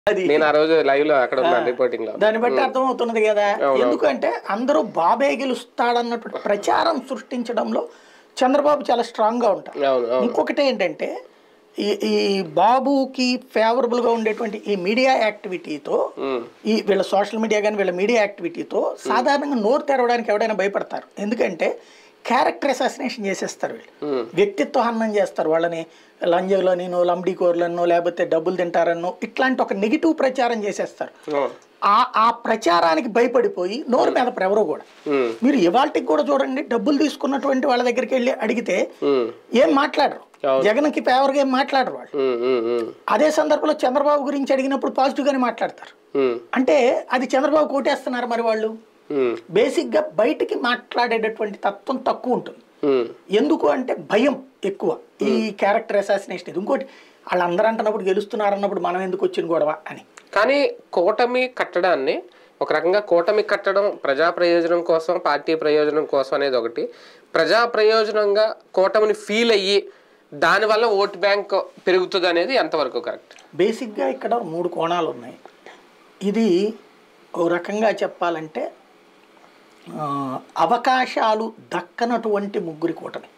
అది నేను ఆ రోజు లైవ్ లో అక్కడ ఉన్నాను రిపోర్టింగ్ లో. దాన్ని బట్టి అర్థమవుతున్నది కదా. ఎందుకంటే అందరూ బాబే గెలుస్తాడన్నటువంటి ప్రచారం సృష్టించడంలో చంద్రబాబు చాలా స్ట్రాంగ్ గా ఉంటారు. ఇంకొకటి ఏంటంటే ఈ బాబుకి ఫేవరబుల్ గా ఉండేటువంటి ఈ మీడియా యాక్టివిటీతో, ఈ వీళ్ళ సోషల్ మీడియా కానీ వీళ్ళ మీడియా యాక్టివిటీతో సాధారణంగా నోరు తెరవడానికి ఎవడైనా భయపడతారు. ఎందుకంటే క్యారెక్టర్ అసాసినేషన్ చేసేస్తారు వీళ్ళు, వ్యక్తిత్వ హననం చేస్తారు వాళ్ళని. లంజలోనో లంబడీకోర్లనో లేకపోతే డబ్బులు తింటారనో ఇట్లాంటి ఒక నెగిటివ్ ప్రచారం చేసేస్తారు. ఆ ప్రచారానికి భయపడిపోయి నోరు మీద ఎవరో కూడా. మీరు ఇవాళకి కూడా చూడండి, డబ్బులు తీసుకున్నటువంటి వాళ్ళ దగ్గరికి వెళ్ళి అడిగితే ఏం మాట్లాడరు, జగన్కి ఫేవర్ గా ఏం మాట్లాడరు వాళ్ళు. అదే సందర్భంలో చంద్రబాబు గురించి అడిగినప్పుడు పాజిటివ్ గానే మాట్లాడతారు. అంటే అది చంద్రబాబు కోటేస్తున్నారు మరి వాళ్ళు. బేసిక్ గా బయటికి మాట్లాడేటటువంటి తత్వం తక్కువ ఉంటుంది. ఎందుకు అంటే భయం ఎక్కువ ఈ క్యారెక్టర్ అసాసినేషన్. ఇంకోటి వాళ్ళందరూ అంటున్నప్పుడు గెలుస్తున్నారు అన్నప్పుడు మనం ఎందుకు వచ్చిన గొడవ అని. కానీ కూటమి కట్టడాన్ని ఒక రకంగా కూటమి కట్టడం ప్రజా ప్రయోజనం కోసం, పార్టీ ప్రయోజనం కోసం అనేది ఒకటి, ప్రజా ప్రయోజనంగా కూటమిని ఫీల్ అయ్యి దానివల్ల ఓట్ బ్యాంక్ పెరుగుతుంది అనేది ఎంతవరకు కరెక్ట్? బేసిక్గా ఇక్కడ 3 కోణాలు ఉన్నాయి. ఇది ఓ రకంగా చెప్పాలంటే అవకాశాలు దక్కనటువంటి ముగ్గురి కూటమి.